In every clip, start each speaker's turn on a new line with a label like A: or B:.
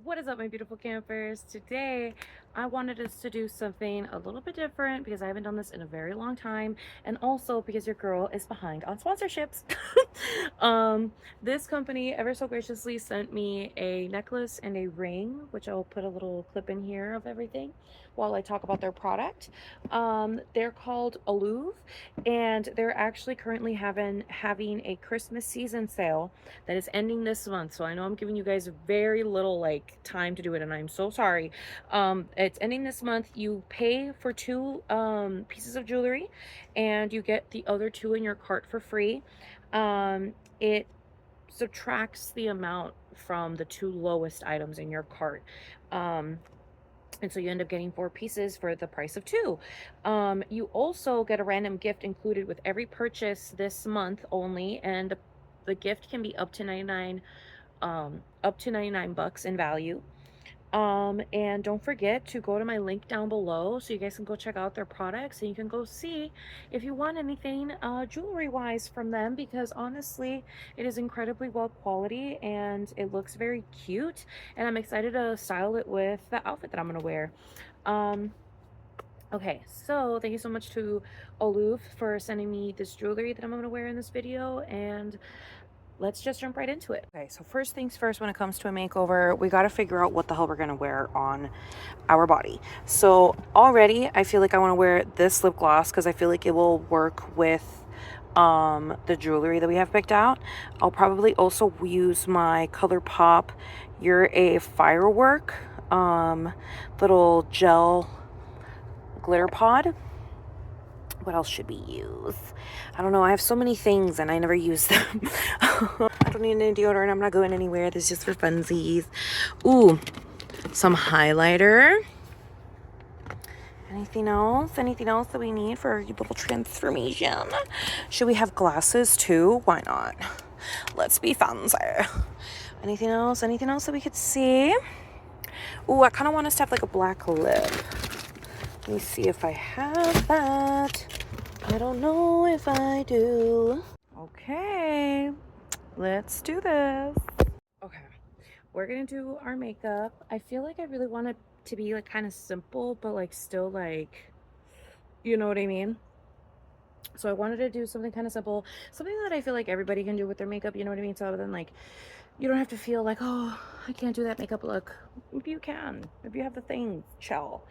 A: What is up, my beautiful campers? Today I wanted us to do something a little bit different because I haven't done this in a very long time, and also because your girl is behind on sponsorships. This company ever so graciously sent me a necklace and a ring, which I'll put a little clip in here of everything while I talk about their product. They're called OLUV, and they're actually currently having a Christmas season sale that is ending this month. So I know I'm giving you guys very little like time to do it, and I'm so sorry. It's ending this month. You pay for two pieces of jewelry and you get the other two in your cart for free. It subtracts the amount from the two lowest items in your cart. And so you end up getting 4 pieces for the price of 2. You also get a random gift included with every purchase this month only, and the gift can be up to 99 bucks in value. And don't forget to go to my link down below so you guys can go check out their products, and you can go see if you want anything jewelry wise from them, because honestly it is incredibly well quality and it looks very cute, and I'm excited to style it with the outfit that I'm gonna wear. Okay, so thank you so much to OLUV for sending me this jewelry that I'm gonna wear in this video, and let's just jump right into it. Okay, so first things first, when it comes to a makeover, we got to figure out what the hell we're gonna wear on our body. So already I feel like I want to wear this lip gloss because I feel like it will work with the jewelry that we have picked out. I'll probably also use my ColourPop You're a Firework little gel glitter pod. What else should we use? I don't know. I have so many things and I never use them. I don't need any deodorant. I'm not going anywhere. This is just for funsies. Ooh, some highlighter. Anything else? Anything else that we need for a little transformation? Should we have glasses too? Why not? Let's be fancy. Anything else? Anything else that we could see? Ooh, I kind of want us to have like a black lip. Let me see if I have that. I don't know if I do. Okay, let's do this. Okay, we're gonna do our makeup. I feel like I really want it to be like kind of simple, but like still like, you know what I mean? So I wanted to do something kind of simple, something that I feel like everybody can do with their makeup, you know what I mean? So then like, you don't have to feel like, oh, I can't do that makeup look. Maybe you can. Maybe you have the thing, chill.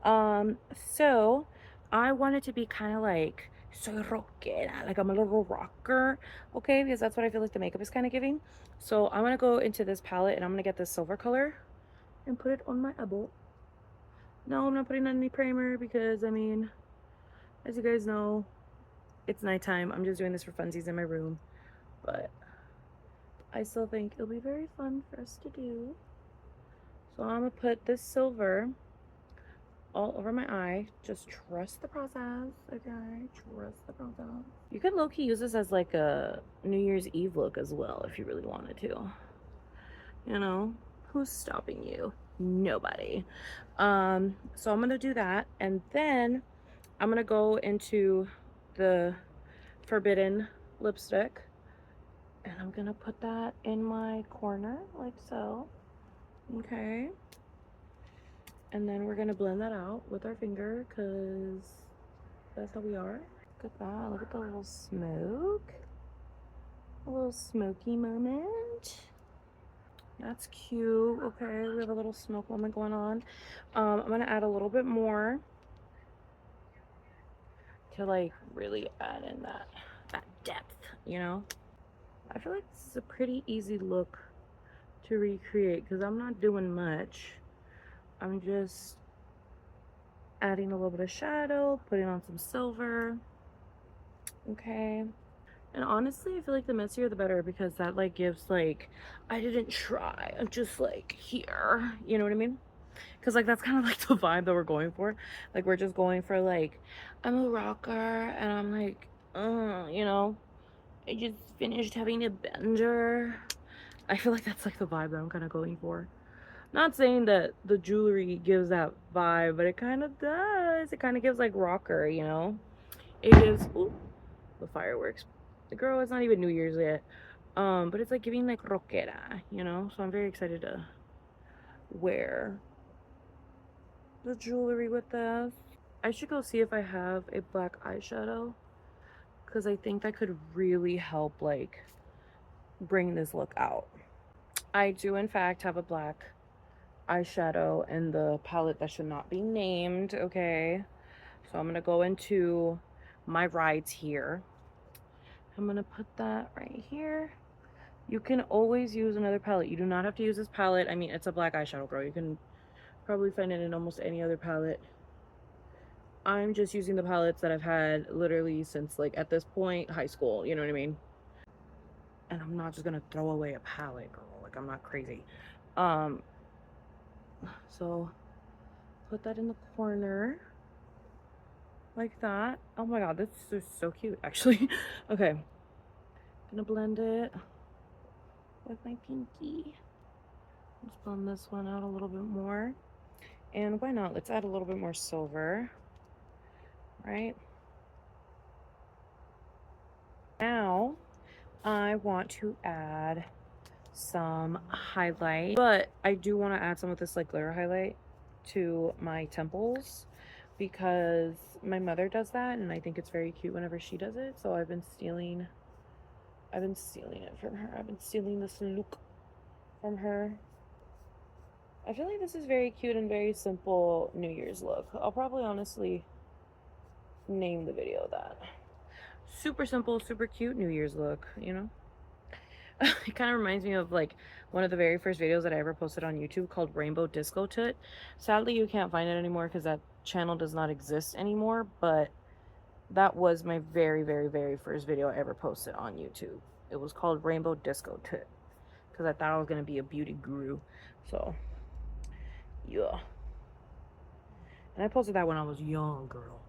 A: So I wanted to be kind of like, soy rockera, like I'm a little rocker, okay? Because that's what I feel like the makeup is kind of giving. So I'm going to go into this palette and I'm going to get this silver color and put it on my eyeball. No, I'm not putting on any primer because, I mean, as you guys know, it's nighttime. I'm just doing this for funsies in my room. But I still think it'll be very fun for us to do. So I'm going to put this silver all over my eye. Just trust the process, okay? Trust the process. You could low-key use this as like a New Year's Eve look as well if you really wanted to. You know, who's stopping you? Nobody. So I'm gonna do that, and then I'm gonna go into the Forbidden lipstick, and I'm gonna put that in my corner like so. Okay. And then we're gonna blend that out with our finger because that's how we are. Look at that. Look at the little smoke. A little smoky moment. That's cute. Okay, we have a little smoke moment going on. I'm gonna add a little bit more to like really add in that depth, you know? I feel like this is a pretty easy look to recreate because I'm not doing much. I'm just adding a little bit of shadow, putting on some silver. Okay. And honestly, I feel like the messier the better, because that like gives like, I didn't try, I'm just like here, you know what I mean? Because like that's kind of like the vibe that we're going for. Like we're just going for like, I'm a rocker and I'm like, you know, I just finished having a bender. I feel like that's like the vibe that I'm kind of going for. Not saying that the jewelry gives that vibe, but it kind of does. It kind of gives like rocker, you know? It gives, ooh, the fireworks. The girl, it's not even New Year's yet. But it's like giving like rockera, you know? So I'm very excited to wear the jewelry with this. I should go see if I have a black eyeshadow, because I think that could really help like bring this look out. I do in fact have a black eyeshadow in the palette that should not be named, okay? So I'm gonna go into my rides here. I'm gonna put that right here. You can always use another palette. You do not have to use this palette. I mean, it's a black eyeshadow, girl. You can probably find it in almost any other palette. I'm just using the palettes that I've had literally since, like, at this point, high school. You know what I mean? And I'm not just gonna throw away a palette, girl. Like, I'm not crazy. So put that in the corner like that. Oh my god, this is so cute, actually. Okay, gonna blend it with my pinky. Let's blend this one out a little bit more. And why not? Let's add a little bit more silver, right? Now, I want to add some highlight, but I do want to add some of this like glitter highlight to my temples because my mother does that and I think it's very cute whenever she does it. So I've been stealing it from her. I've been stealing this look from her. I feel like this is very cute and very simple New Year's look. I'll probably honestly name the video that. Super simple, super cute New Year's look, you know? It kind of reminds me of like one of the very first videos that I ever posted on YouTube called Rainbow Disco Toot. Sadly, you can't find it anymore because that channel does not exist anymore, but that was my very, very, very first video I ever posted on YouTube. It was called Rainbow Disco Toot because I thought I was going to be a beauty guru. So, yeah. And I posted that when I was young, girl.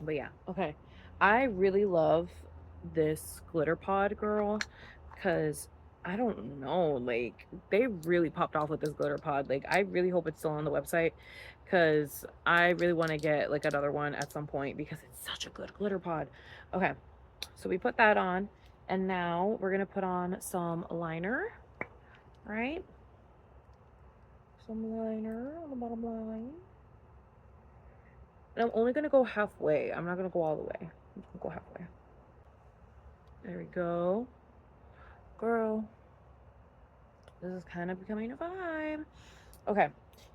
A: But yeah, okay. I really love this glitter pod, girl, because I don't know, like they really popped off with this glitter pod. Like I really hope it's still on the website because I really want to get like another one at some point because it's such a good glitter pod. Okay, so we put that on and now we're gonna put on some liner, right? Some liner on the bottom line. And I'm only gonna go halfway. I'm not gonna go all the way. I'm gonna go halfway. There we go. Girl, this is kind of becoming a vibe. Okay,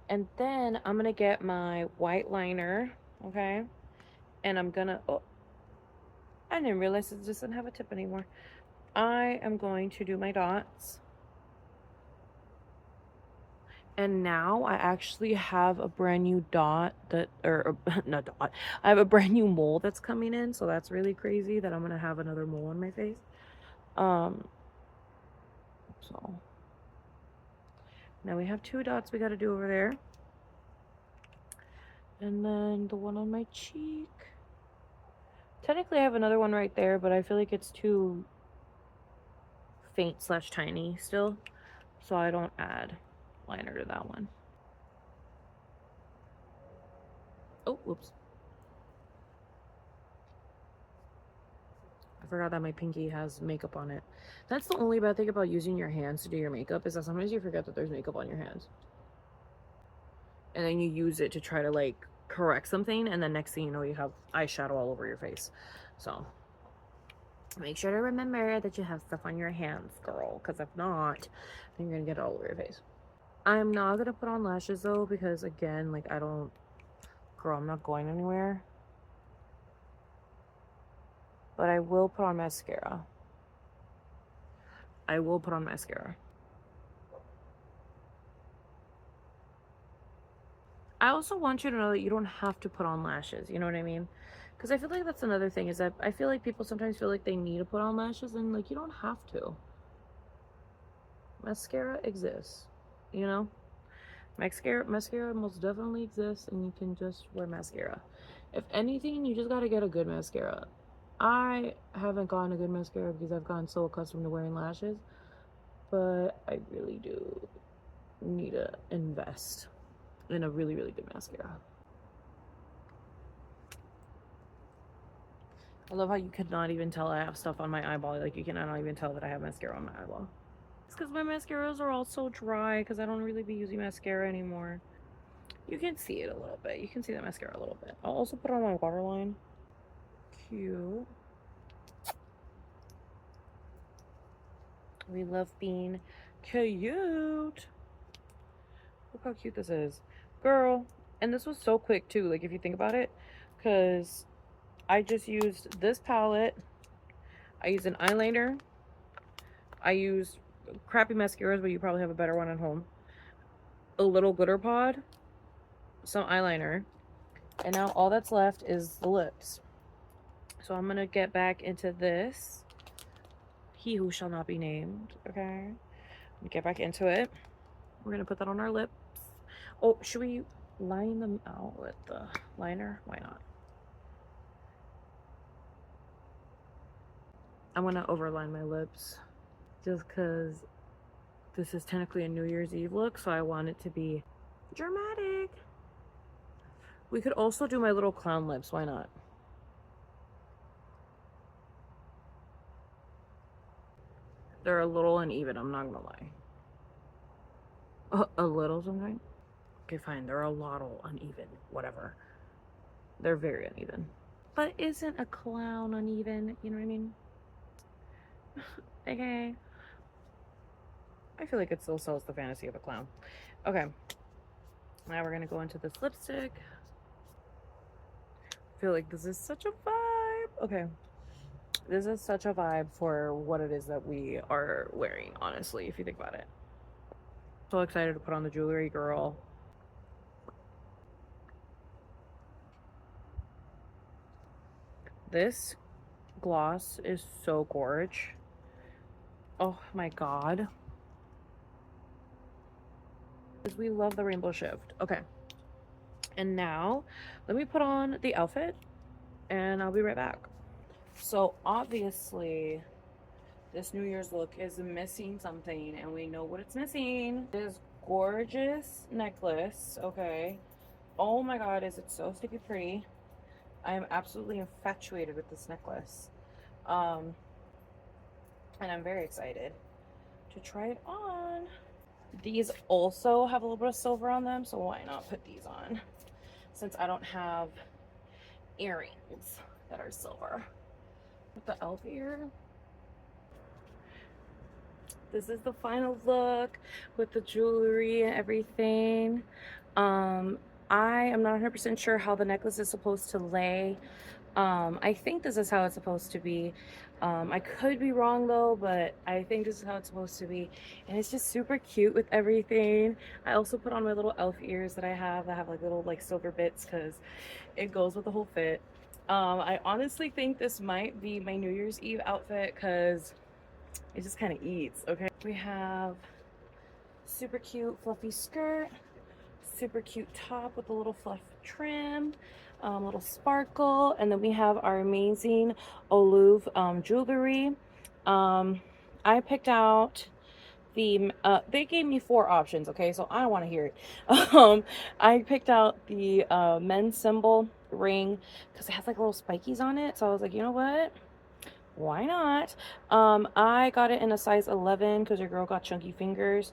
A: and then I'm gonna get my white liner, okay? And I'm gonna, oh, I didn't realize it doesn't have a tip anymore. I am going to do my dots. And now I actually have a brand new dot that, or not dot, I have a brand new mole that's coming in. So that's really crazy that I'm gonna have another mole on my face. So now we have 2 dots we gotta do over there. And then the one on my cheek. Technically I have another one right there, but I feel like it's too faint / tiny still. So I don't add liner to that one. Oh, whoops. I forgot that my pinky has makeup on it. That's the only bad thing about using your hands to do your makeup, is that sometimes you forget that there's makeup on your hands. And then you use it to try to like correct something, and then next thing you know you have eyeshadow all over your face. So make sure to remember that you have stuff on your hands, girl, because if not, then you're gonna get it all over your face. I'm not gonna put on lashes though, because again, like girl, I'm not going anywhere. But I will put on mascara. I will put on mascara. I also want you to know that you don't have to put on lashes, you know what I mean? Because I feel like that's another thing, is that I feel like people sometimes feel like they need to put on lashes, and like you don't have to. Mascara exists, you know? Mascara most definitely exists, and you can just wear mascara. If anything, you just gotta get a good mascara. I haven't gotten a good mascara because I've gotten so accustomed to wearing lashes, but I really do need to invest in a really, really good mascara. I love how you cannot even tell I have stuff on my eyeball. Like you cannot even tell that I have mascara on my eyeball. because my mascaras are all so dry because I don't really be using mascara anymore. You can see it a little bit. You can see the mascara a little bit. I'll also put on my waterline. Cute. We love being cute. Look how cute this is. Girl. And this was so quick too, like if you think about it. Because I just used this palette. I used an eyeliner. I used crappy mascaras, but you probably have a better one at home. A little glitter pod. Some eyeliner. And now all that's left is the lips. So I'm going to get back into this. He who shall not be named. Okay. Get back into it. We're going to put that on our lips. Oh, should we line them out with the liner? Why not? I'm going to overline my lips. Just because this is technically a New Year's Eve look. So I want it to be dramatic. We could also do my little clown lips. Why not? They're a little uneven, I'm not gonna lie. A little something? Okay, fine. They're a lot uneven. Whatever. They're very uneven. But isn't a clown uneven? You know what I mean? Okay. I feel like it still sells the fantasy of a clown. Okay. Now we're gonna go into this lipstick. I feel like this is such a vibe. Okay. This is such a vibe for what it is that we are wearing, honestly, if you think about it. So excited to put on the jewelry, girl. This gloss is so gorge. Oh my god. We love the rainbow shift. Okay. And now, let me put on the outfit, and I'll be right back. So obviously, this New Year's look is missing something, and we know what it's missing. This gorgeous necklace, okay? Oh my god, is it so sticky pretty. I am absolutely infatuated with this necklace. And I'm very excited to try it on. These also have a little bit of silver on them, so why not put these on? Since I don't have earrings that are silver. With the elf ear. This is the final look with the jewelry and everything. I am not 100% sure how the necklace is supposed to lay. I think this is how it's supposed to be. I could be wrong though, but I think this is how it's supposed to be. And it's just super cute with everything. I also put on my little elf ears that I have like little like silver bits because it goes with the whole fit. I honestly think this might be my New Year's Eve outfit because it just kind of eats. Okay, we have super cute fluffy skirt, super cute top with a little fluff trim, little sparkle, and then we have our amazing OLUV jewelry. I picked out the they gave me 4 options, okay, so I don't want to hear it. I picked out the men's symbol ring because it has like little spikies on it, so I was like, you know what, why not? I got it in a size 11 because your girl got chunky fingers.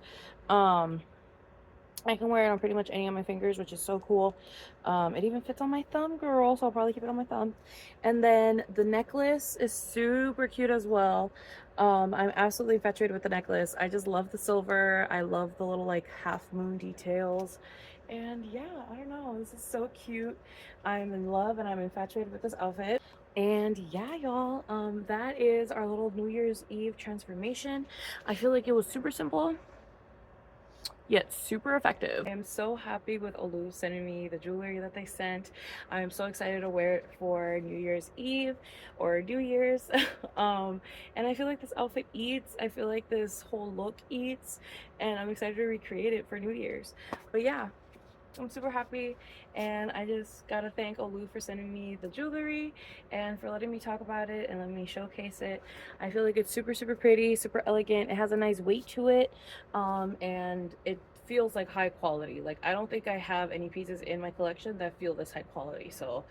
A: I can wear it on pretty much any of my fingers, which is so cool. It even fits on my thumb, girl, so I'll probably keep it on my thumb. And then the necklace is super cute as well. I'm absolutely infatuated with the necklace. I just love the silver. I love the little like half moon details. And yeah, I don't know, this is so cute. I'm in love and I'm infatuated with this outfit. And yeah, y'all, that is our little New Year's Eve transformation. I feel like it was super simple yet super effective. I am so happy with OLUV sending me the jewelry that they sent. I am so excited to wear it for New Year's Eve or New Year's. And I feel like this outfit eats. I feel like this whole look eats, and I'm excited to recreate it for New Year's. But yeah, I'm super happy, and I just gotta thank OLUV for sending me the jewelry and for letting me talk about it and letting me showcase it. I feel like it's super pretty, super elegant. It has a nice weight to it, and it feels like high quality. Like, I don't think I have any pieces in my collection that feel this high quality. So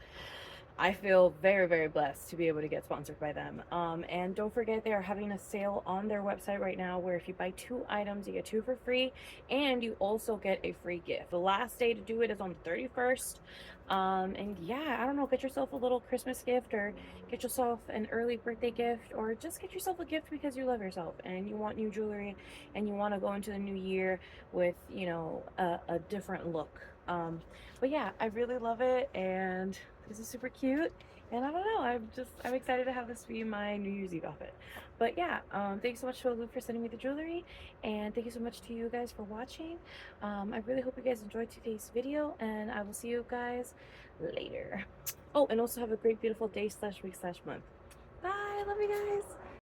A: I feel very, very blessed to be able to get sponsored by them. And don't forget, they are having a sale on their website right now where if you buy 2 items, you get 2 for free, and you also get a free gift. The last day to do it is on the 31st. And yeah, I don't know, get yourself a little Christmas gift, or get yourself an early birthday gift, or just get yourself a gift because you love yourself and you want new jewelry and you want to go into the new year with, you know, a different look. But yeah, I really love it, and this is super cute. And I don't know, I'm excited to have this be my New Year's Eve outfit. But yeah, thank you so much to OLUV for sending me the jewelry, and thank you so much to you guys for watching. I really hope you guys enjoyed today's video, and I will see you guys later. Oh, and also have a great, beautiful day/week/month. Bye, love you guys.